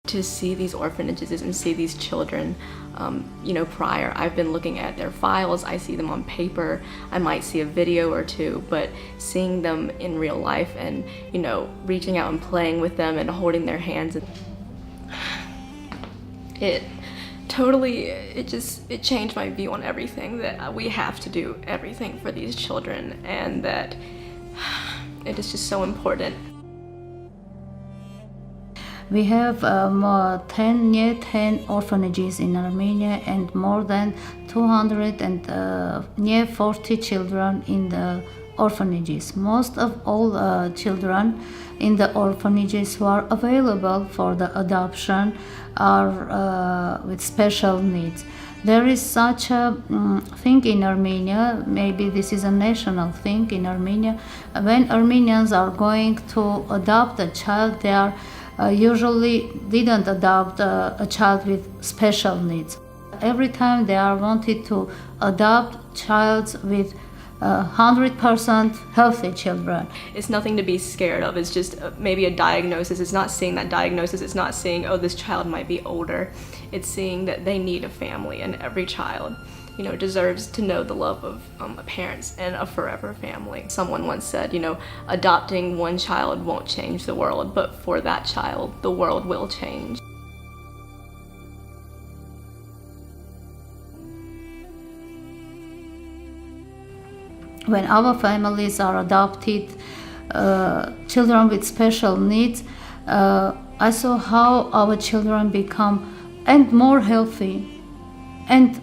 To see these orphanages and see these children, prior, I've been looking at their files, I see them on paper, I might see a video or two, but seeing them in real life and, reaching out and playing with them and holding their hands, it changed my view on everything, that we have to do everything for these children, and that it is just so important. We have near 10 orphanages in Armenia and more than 200 and near 40 children in the orphanages. Most of all children in the orphanages who are available for the adoption are with special needs. There is such a thing in Armenia, maybe this is a national thing in Armenia. When Armenians are going to adopt a child, they are usually didn't adopt a child with special needs. Every time they are wanted to adopt child with 100% healthy children. It's nothing to be scared of. It's just maybe a diagnosis. It's not seeing that diagnosis. It's not seeing, oh, this child might be older. It's seeing that they need a family, and every child, deserves to know the love of parents and a forever family. Someone once said, adopting one child won't change the world, but for that child, the world will change. When our families are adopted, children with special needs, I saw how our children become and more healthy and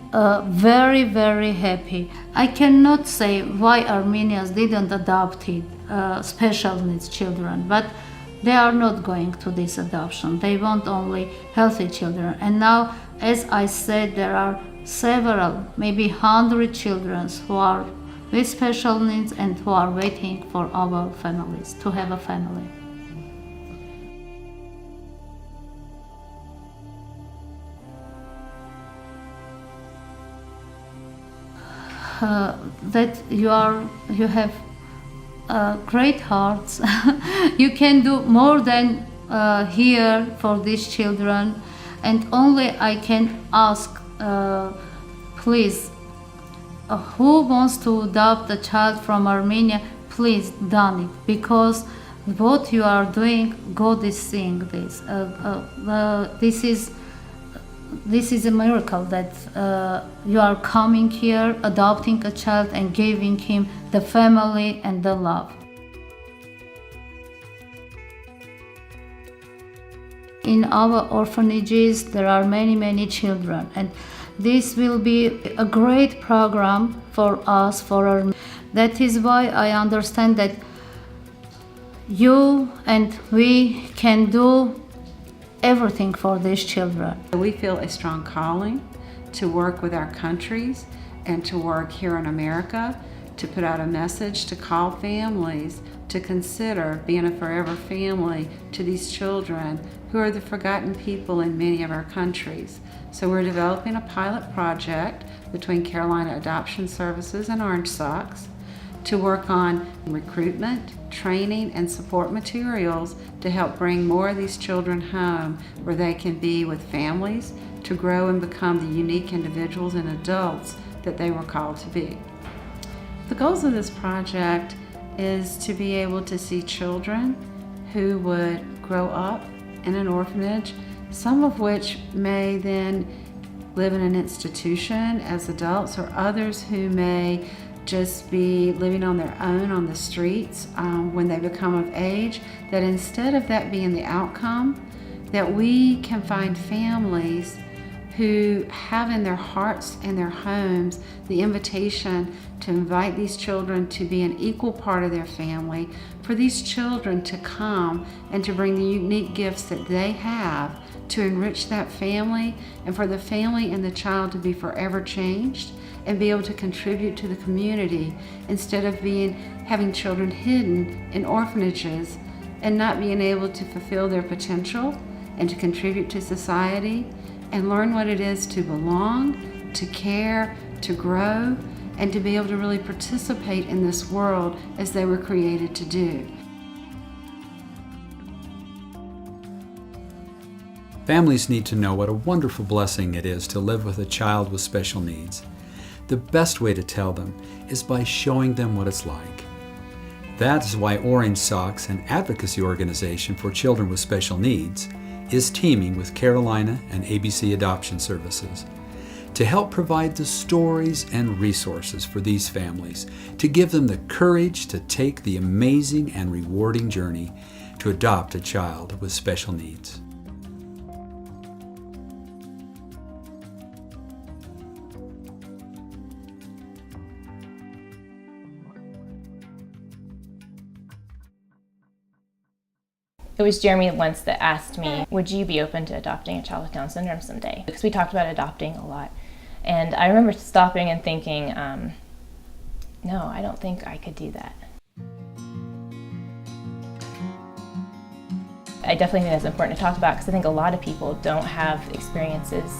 very, very happy. I cannot say why Armenians didn't adopt special needs children, but they are not going to this adoption. They want only healthy children. And now, as I said, there are several, maybe 100 children who are with special needs and who are waiting for our families to have a family. That you have great hearts. You can do more than here for these children, and only I can ask, please, who wants to adopt a child from Armenia, please done it, because what you are doing, God is seeing this. This is a miracle that you are coming here, adopting a child and giving him the family and the love. In our orphanages, there are many, many children, and this will be a great program for us, that is why I understand that you and we can do everything for these children. We feel a strong calling to work with our countries and to work here in America to put out a message to call families to consider being a forever family to these children who are the forgotten people in many of our countries. So we're developing a pilot project between Carolina Adoption Services and Orange Socks to work on recruitment, training, and support materials to help bring more of these children home where they can be with families to grow and become the unique individuals and adults that they were called to be. The goals of this project is to be able to see children who would grow up in an orphanage, some of which may then live in an institution as adults, or others who may just be living on their own on the streets when they become of age, that instead of that being the outcome, that we can find families who have in their hearts and their homes the invitation to invite these children to be an equal part of their family, for these children to come and to bring the unique gifts that they have to enrich that family, and for the family and the child to be forever changed and be able to contribute to the community instead of having children hidden in orphanages and not being able to fulfill their potential and to contribute to society and learn what it is to belong, to care, to grow, and to be able to really participate in this world as they were created to do. Families need to know what a wonderful blessing it is to live with a child with special needs. The best way to tell them is by showing them what it's like. That is why Orange Socks, an advocacy organization for children with special needs, is teaming with Carolina and ABC Adoption Services to help provide the stories and resources for these families, to give them the courage to take the amazing and rewarding journey to adopt a child with special needs. It was Jeremy once that asked me, would you be open to adopting a child with Down syndrome someday? Because we talked about adopting a lot. And I remember stopping and thinking, no, I don't think I could do that. I definitely think that's important to talk about because I think a lot of people don't have experiences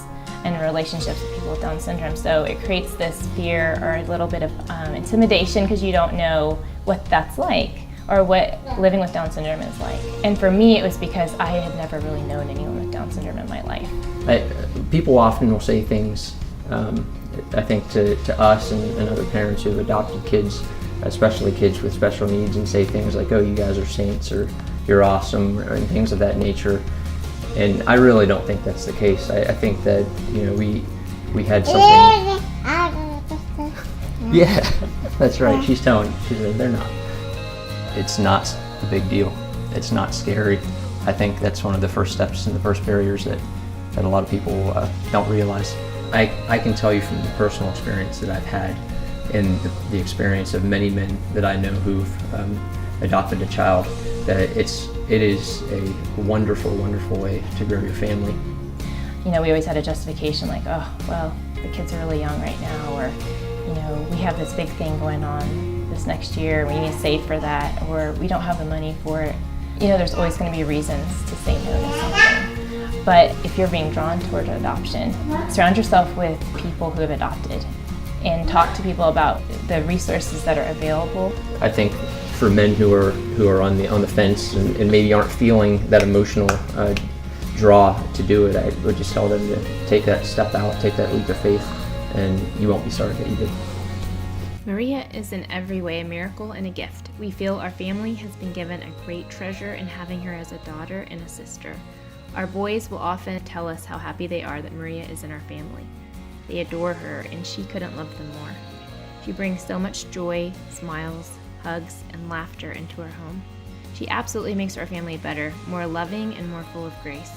and relationships with people with Down syndrome. So it creates this fear or a little bit of intimidation because you don't know what that's like or what living with Down syndrome is like. And for me, it was because I had never really known anyone with Down syndrome in my life. People often will say things, I think, to us and other parents who have adopted kids, especially kids with special needs, and say things like, oh, you guys are saints, or you're awesome, and things of that nature. And I really don't think that's the case. I think that, we had something. Yeah, that's right. She's telling you. She said they're not. It's not a big deal. It's not scary. I think that's one of the first steps and the first barriers that a lot of people don't realize. I can tell you from the personal experience that I've had and the experience of many men that I know who've adopted a child, that it is a wonderful, wonderful way to grow your family. We always had a justification like, oh, well, the kids are really young right now, or, we have this big thing going on this next year, we need to save for that, or we don't have the money for it. There's always going to be reasons to say no to something. But if you're being drawn toward adoption, surround yourself with people who have adopted and talk to people about the resources that are available. I think for men who are on the fence and maybe aren't feeling that emotional draw to do it, I would just tell them to take that step out, take that leap of faith, and you won't be sorry that you did. Maria is in every way a miracle and a gift. We feel our family has been given a great treasure in having her as a daughter and a sister. Our boys will often tell us how happy they are that Maria is in our family. They adore her, and she couldn't love them more. She brings so much joy, smiles, hugs, and laughter into our home. She absolutely makes our family better, more loving, and more full of grace.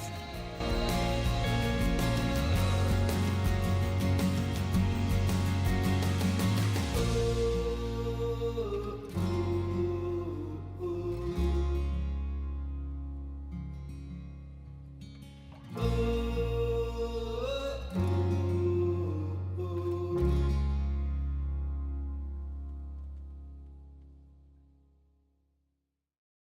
Oh